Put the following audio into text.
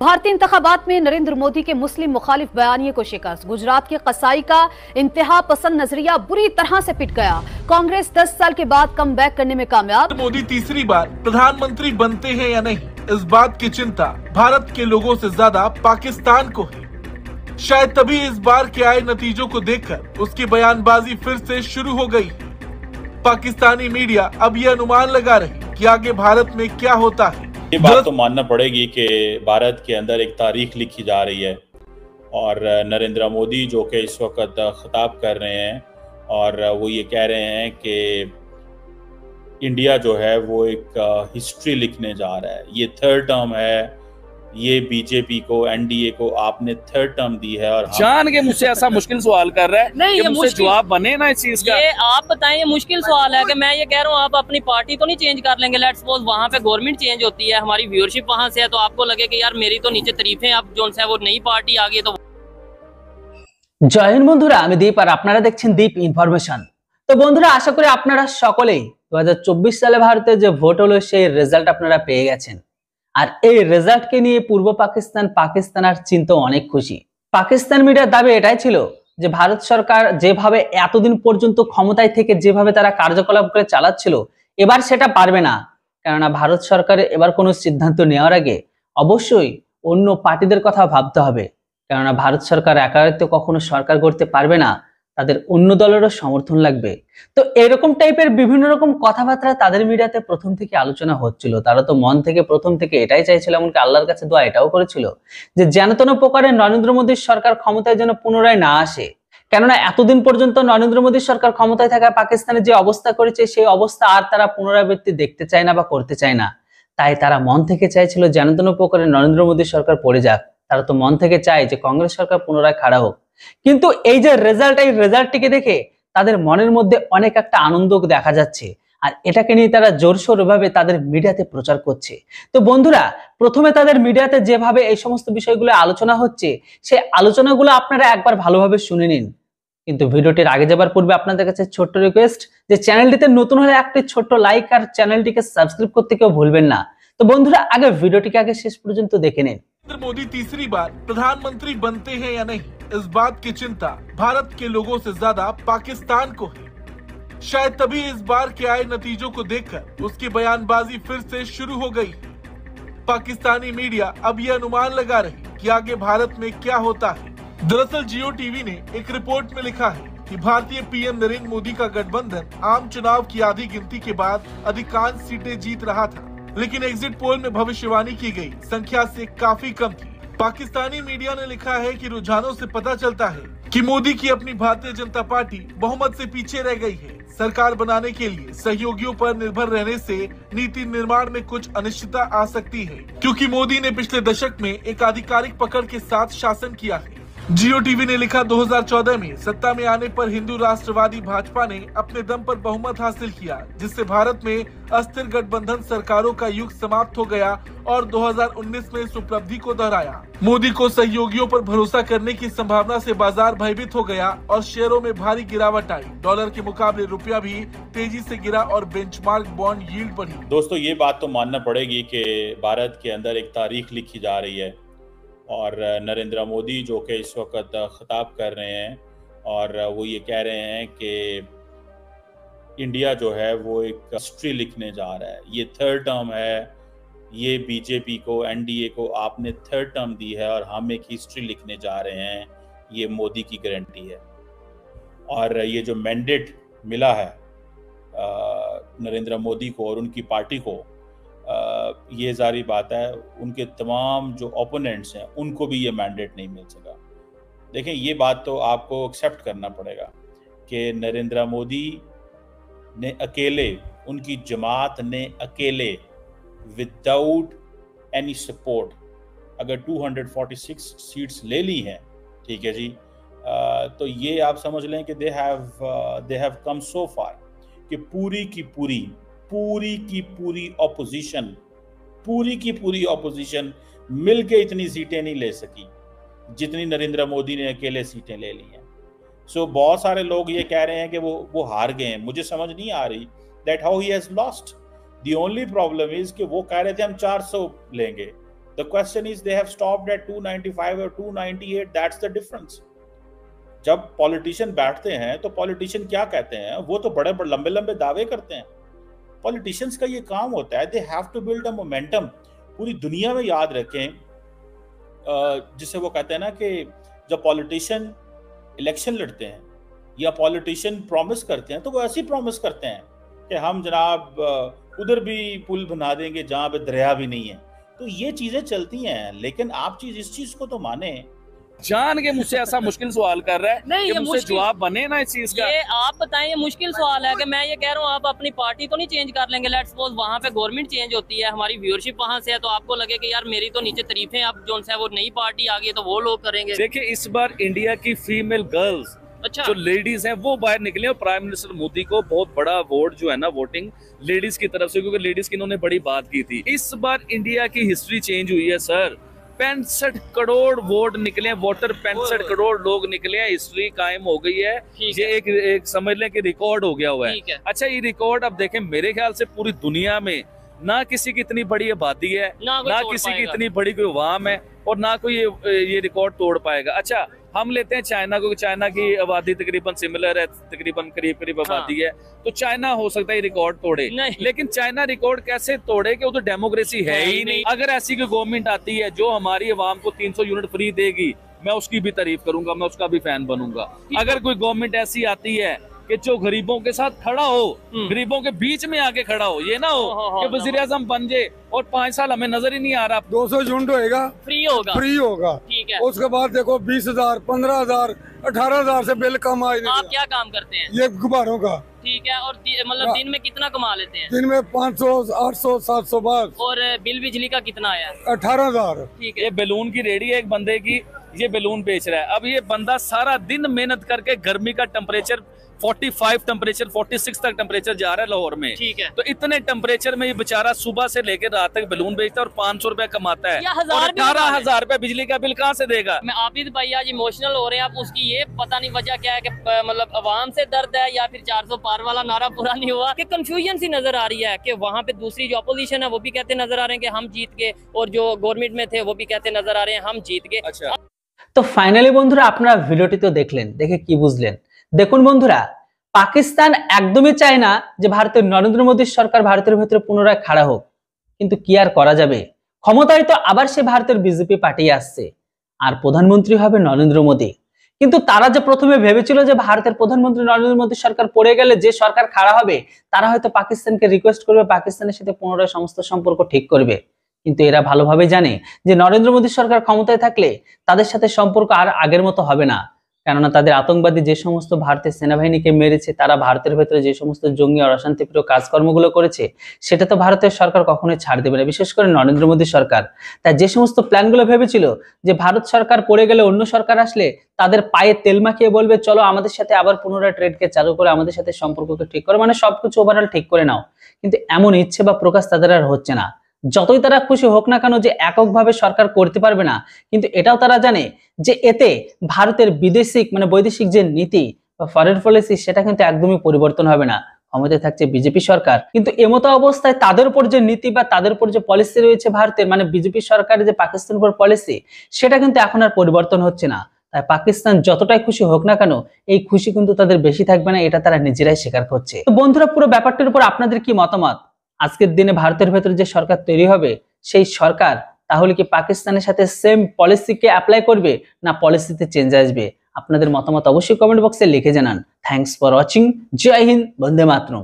भारतीय इंतखाबात में नरेंद्र मोदी के मुस्लिम मुखालिफ बयानिए को शिकस्त। गुजरात के कसाई का इंतहा पसंद नजरिया बुरी तरह से पिट गया। कांग्रेस 10 साल के बाद कम बैक करने में कामयाब। मोदी तीसरी बार प्रधानमंत्री बनते हैं या नहीं, इस बात की चिंता भारत के लोगों से ज्यादा पाकिस्तान को है। शायद तभी इस बार के आए नतीजों को देखकर उसकी बयानबाजी फिर से शुरू हो गई। पाकिस्तानी मीडिया अब ये अनुमान लगा रही कि आगे भारत में क्या होता है। ये बात तो मानना पड़ेगी कि भारत के अंदर एक तारीख लिखी जा रही है और नरेंद्र मोदी जो कि इस वक्त खिताब कर रहे हैं और वो ये कह रहे हैं कि इंडिया जो है वो एक हिस्ट्री लिखने जा रहा है। ये थर्ड टर्म है, ये बीजेपी को, एनडीए को आपने थर्ड टर्म दी है और जान के मुझसे ऐसा मुश्किल सवाल कर रहा है। नहीं, ये मुझसे जवाब बने ना इस चीज का। ये आप बताएं, ये मुश्किल सवाल है कि मैं ये कह रहा हूँ आप अपनी पार्टी तो नहीं चेंज कर लेंगे। लेट्स सपोज वहाँ पे गवर्नमेंट चेंज होती है, हमारी व्यूअरशिप वहाँ से है, तो आपको लगे कि यार मेरी तो नीचे तारीफें अब जो है वो नई पार्टी आ गई। तो জয় হিন্দ বন্ধুরা, আমি দীপ আর আপনারা দেখছেন দীপ ইনফরমেশন। তো বন্ধুরা, আশা করি আপনারা সকলেই 2024 সালে ভারতে যে ভোট হলো সেই রেজাল্ট আপনারা পেয়ে গেছেন। আর এই রেজাল্টকে নিয়ে পূর্ব পাকিস্তান আর চীন অনেক খুশি। পাকিস্তান মিডিয়ার দাবি এটাই ছিল যে ভারত সরকার যেভাবে এতদিন পর্যন্ত ক্ষমতায় থেকে যেভাবে তারা কার্যকলাপ করে চালাচ্ছিল, এবার সেটা পারবে না। কেননা ভারত সরকারের এবার কোনো সিদ্ধান্ত নেওয়ার আগে অবশ্যই অন্য পার্টিদের কথা ভাবতে হবে। কেননা ভারত সরকার একাকিত্বে কখনো সরকার গড়তে পারবে না, তাদের অন্য দলেরও সমর্থন লাগবে। তো এরকম টাইপের বিভিন্ন রকম কথাবার্তা তাদের মিডিয়াতে প্রথম থেকে আলোচনা হচ্ছিল। তারা তো মন থেকে প্রথম থেকে এটাই চাইছিল, এমনকি আল্লাহর কাছে দোয়া এটাও করেছিল যে যেন তেন প্রকারে নরেন্দ্র মোদীর সরকার ক্ষমতায় যেন পুনরায় না আসে। কেননা এতদিন পর্যন্ত নরেন্দ্র মোদীর সরকার ক্ষমতায় থাকা পাকিস্তানের যে অবস্থা করেছে সেই অবস্থা আর তারা পুনরাবৃত্তি দেখতে চায় না বা করতে চায় না। তাই তারা মন থেকে চাইছিল যেন তেন প্রকারে নরেন্দ্র মোদীর সরকার পড়ে যাক। তারা তো মন থেকে চায় যে কংগ্রেস সরকার পুনরায় খাড়া হোক। কিন্তু এই যে রেজাল্ট, এই রেজাল্টটিকে দেখে তাদের মনের মধ্যে অনেক একটা আনন্দ দেখা যাচ্ছে আর এটাকে নিয়ে তারা জোরসোর ভাবে তাদের মিডিয়াতে প্রচার করছে। তো বন্ধুরা, প্রথমে তাদের মিডিয়াতে যেভাবে এই সমস্ত বিষয়গুলো আলোচনা হচ্ছে সেই আলোচনাগুলো আপনারা একবার ভালোভাবে শুনে নিন। কিন্তু ভিডিওটির আগে যাবার পূর্বে আপনাদের কাছে ছোট্ট রিকোয়েস্ট যে চ্যানেলটিতে নতুন হলে একটি ছোট্ট লাইক আর চ্যানেলটিকে সাবস্ক্রাইব করতে কেউ ভুলবেন না। তো বন্ধুরা, আগে ভিডিওটিকে আগে শেষ পর্যন্ত দেখে নিন। मोदी तीसरी बार प्रधानमंत्री बनते हैं या नहीं, इस बात की चिंता भारत के लोगों से ज्यादा पाकिस्तान को है। शायद तभी इस बार के आए नतीजों को देखकर उसकी बयानबाजी फिर से शुरू हो गई। पाकिस्तानी मीडिया अब ये अनुमान लगा रही कि आगे भारत में क्या होता है। दरअसल जियो टीवी ने एक रिपोर्ट में लिखा है कि भारतीय पीएम नरेंद्र मोदी का गठबंधन आम चुनाव की आधी गिनती के बाद अधिकांश सीटें जीत रहा था, लेकिन एग्जिट पोल में भविष्यवाणी की गई संख्या से काफी कम थी। पाकिस्तानी मीडिया ने लिखा है कि रुझानों से पता चलता है कि मोदी की अपनी भारतीय जनता पार्टी बहुमत से पीछे रह गई है। सरकार बनाने के लिए सहयोगियों पर निर्भर रहने से नीति निर्माण में कुछ अनिश्चितता आ सकती है, क्योंकि मोदी ने पिछले दशक में एक आधिकारिक पकड़ के साथ शासन किया है। जियो टीवी ने लिखा, 2014 में सत्ता में आने पर हिंदू राष्ट्रवादी भाजपा ने अपने दम पर बहुमत हासिल किया, जिससे भारत में अस्थिर गठबंधन सरकारों का युग समाप्त हो गया और 2019 में इस उपलब्धि को दोहराया। मोदी को सहयोगियों पर भरोसा करने की संभावना से बाजार भयभीत हो गया और शेयरों में भारी गिरावट आई। डॉलर के मुकाबले रुपया भी तेजी से गिरा और बेंचमार्क बॉन्ड यील्ड बढ़ी। दोस्तों, ये बात तो मानना पड़ेगी कि भारत के अंदर एक तारीख लिखी जा रही है और नरेंद्र मोदी जो कि इस वक्त खिताब कर रहे हैं और वो ये कह रहे हैं कि इंडिया जो है वो एक हिस्ट्री लिखने जा रहा है। ये थर्ड टर्म है, ये बीजेपी को, एनडीए को आपने थर्ड टर्म दी है और हम एक हिस्ट्री लिखने जा रहे हैं, ये मोदी की गारंटी है। और ये जो मैंडेट मिला है नरेंद्र मोदी को और उनकी पार्टी को, ये जारी बात है उनके तमाम जो ओपोनेंट्स हैं उनको भी ये मैंडेट नहीं मिल सका। देखें, ये बात तो आपको एक्सेप्ट करना पड़ेगा कि नरेंद्र मोदी ने अकेले, उनकी जमात ने अकेले विदाउट एनी सपोर्ट अगर 246 सीट्स ले ली हैं, ठीक है जी, तो ये आप समझ लें कि दे हैव कम सो फार कि पूरी की पूरी ऑपोजिशन मिलके इतनी सीटें नहीं ले सकी जितनी नरेंद्र मोदी ने अकेले सीटें ले ली हैं। सो बहुत सारे लोग ये कह रहे हैं कि वो हार गए हैं। मुझे समझ नहीं आ रही that how he has lost. The only problem is कि वो कह रहे थे हम 400 लेंगे, The question is they have stopped at 295 or 298. That's the difference. जब पॉलिटिशियन बैठते हैं तो पॉलिटिशियन क्या कहते हैं, वो तो बड़े बड़े लंबे लंबे दावे करते हैं। पॉलिटिशियंस का ये काम होता है, they have to build a momentum. पूरी दुनिया में याद रखें, जिसे वो कहते हैं ना कि जब पॉलिटिशियन इलेक्शन लड़ते हैं या पॉलिटिशियन प्रॉमिस करते हैं तो वो ऐसी प्रॉमिस करते हैं कि हम जनाब उधर भी पुल बना देंगे जहां पे दरिया भी नहीं है। तो ये चीजें चलती हैं, लेकिन आप इस चीज को तो माने। जान के मुझसे ऐसा मुश्किल सवाल कर रहा है नहीं, कि ये मुझसे मुश्किल जवाब बने ना इस चीज का। ये आप बताएं, ये मुश्किल सवाल है कि मैं ये कह रहा हूँ आप अपनी पार्टी तो नहीं चेंज कर लेंगे। लेट्स सपोज वहाँ पे गवर्नमेंट चेंज होती है, हमारी व्यूअरशिप वहाँ से है, तो आपको लगे कि यार मेरी तो नीचे तारीफें, अब जो है वो नई पार्टी आ गई है तो वो लोग करेंगे। देखिए इस बार इंडिया की फीमेल गर्ल्स अच्छा, जो लेडीज हैं वो बाहर निकले और प्राइम मिनिस्टर मोदी को बहुत बड़ा वोट जो है ना वोटिंग लेडीज की तरफ से, क्योंकि लेडीज की इन्होंने बड़ी बात की थी। इस बार इंडिया की हिस्ट्री चेंज हुई है सर। 65 करोड़ वोट निकले, वोटर 65 करोड़ लोग निकले, हिस्ट्री कायम हो गई है। ये एक समझ लें कि रिकॉर्ड हो गया हुआ है। अच्छा, ये रिकॉर्ड अब देखें, मेरे ख्याल से पूरी दुनिया में ना किसी की इतनी बड़ी आबादी है, ना किसी की इतनी बड़ी कोई अवाम है, और ना कोई ये रिकॉर्ड तोड़ पाएगा। अच्छा, हम लेते हैं चाइना को, चाइना की आबादी तकरीबन सिमिलर है, तकरीबन करीब आबादी है, तो चाइना हो सकता है रिकॉर्ड तोड़े, लेकिन चाइना रिकॉर्ड कैसे तोड़े कि वो तो डेमोक्रेसी है ही नहीं। अगर ऐसी कोई गवर्नमेंट आती है जो हमारी आवाम को 300 यूनिट फ्री देगी, मैं उसकी भी तारीफ करूंगा, मैं उसका भी फैन बनूंगा। अगर कोई गवर्नमेंट ऐसी आती है कि जो गरीबों के साथ खड़ा हो, गरीबों के बीच में आके खड़ा हो, ये ना हो कि वज़ीर-ए-आज़म बन जाए और 5 साल हमें नजर ही नहीं आ रहा। 200 यूनिट होएगा, फ्री होगा, ठीक है। उसके बाद देखो 20,000, 15,000, 18,000 से बिल कम आएगा। आप क्या काम करते हैं? ये गुब्बारों का, ठीक है। और मतलब दिन में कितना कमा लेते हैं? दिन में 500, 800, 700 बार। और बिल बिजली का कितना आया? 18,000। ठीक है। ये बैलून की रेडी है एक बंदे की, ये बैलून बेच रहा है। अब ये बंदा सारा दिन मेहनत करके गर्मी का टेम्परेचर 45 टेम्परेचर 46 तक टेम्परेचर जा रहा है लाहौर में, ठीक है। तो इतने टेम्परेचर में ये बेचारा सुबह से लेकर रात तक बैलून बेचता है और 500 रुपए कमाता है, 18,000 रुपए बिजली का बिल कहाँ से देगा? मैं आबिद भाई आज इमोशनल हो रहे हैं, आप उसकी ये पता नहीं वजह क्या है कि मतलब अवाम से दर्द है या फिर 400 पार वाला नारा पूरा नहीं हुआ, कि कंफ्यूजन सी नजर आ रही है कि वहाँ पे दूसरी जो अपोजिशन है वो भी कहते नजर आ रहे हैं कि हम जीत गए, और जो गवर्नमेंट में थे वो भी कहते नजर आ रहे हैं हम जीत गए। अच्छा, তো ফাইনালি বন্ধুরা আপনারা ভিডিওটি তো দেখলেন, দেখে কি বুঝলেন? দেখুন বন্ধুরা, পাকিস্তান একদমই চায় না যে ভারতের নরেন্দ্র মোদীর সরকার ভারতের ভেতরে পুনরায় খাড়া হোক, কিন্তু কি আর করা যাবে, ক্ষমতায় তো আবার সে ভারতের বিজেপি পার্টি আসছে আর প্রধানমন্ত্রী হবে নরেন্দ্র মোদী। কিন্তু তারা যে প্রথমে ভেবেছিল যে ভারতের প্রধানমন্ত্রী নরেন্দ্র মোদীর সরকার পড়ে গেলে যে সরকার খাড়া হবে তারা হয়তো পাকিস্তানকে রিকোয়েস্ট করবে, পাকিস্তানের সাথে পুনরায় সমস্ত সম্পর্ক ঠিক করবে, কিন্তু এরা ভালোভাবে জানে যে নরেন্দ্র মোদী সরকার ক্ষমতায় থাকলে তাদের সাথে সম্পর্ক আর আগের মতো হবে না, কেননা তাদের আতঙ্কবাদী যে সমস্ত ভারতের সেনাবাহিনীকে মেরেছে, তারা ভারতের ভেতরে যে সমস্ত জঙ্গি আর অশান্তিপ্রিয় কাজকর্মগুলো করেছে সেটা তো ভারতের সরকার কখনোই ছাড় দেবে না, বিশেষ করে নরেন্দ্র মোদী সরকার। তাই যে সমস্ত প্ল্যানগুলো ভেবেছিল যে ভারত সরকার পড়ে গেলে অন্য সরকার আসলে তাদের পায়ে তেল মাখিয়ে বলবে চলো আমাদের সাথে আবার পুনরায় ট্রেডকে চালু করে আমাদের সাথে সম্পর্ককে ঠিক করো, মানে সবকিছু ওভারঅল ঠিক করে নাও, কিন্তু এমন ইচ্ছে বা প্রকাশ তাদের আর হচ্ছে না। যতই তারা খুশি হোক না কেন যে এককভাবে সরকার করতে পারবে না, কিন্তু এটাও তারা জানে যে এতে ভারতের বৈদেশিক যে নীতি বা ফরেন পলিসি সেটা কিন্তু একদমই পরিবর্তন হবে না, ক্ষমতায় থাকছে বিজেপি সরকার। কিন্তু এমতো অবস্থায় তাদের উপর যে নীতি বা তাদের উপর যে পলিসি রয়েছে ভারতের, মানে বিজেপি সরকারের যে পাকিস্তানের উপর পলিসি, সেটা কিন্তু এখন আর পরিবর্তন হচ্ছে না। তাই পাকিস্তান যতটাই খুশি হোক না কেন এই খুশি কিন্তু তাদের বেশি থাকবে না, এটা তারা নিজেরাই স্বীকার করছে। তো বন্ধুরা, পুরো ব্যাপারটির উপর আপনাদের কি মতামত? আজকের দিনে ভারতের ভেতরে যে সরকার তৈরি হবে সেই সরকার তাহলে কি পাকিস্তানের সাথে সেম পলিসিকে অ্যাপ্লাই করবে না পলিসিতে চেঞ্জ আসবে? আপনাদের মতামত অবশ্যই কমেন্ট বক্সে লিখে জানান। Thanks for watching. Jai Hind, Vande Mataram.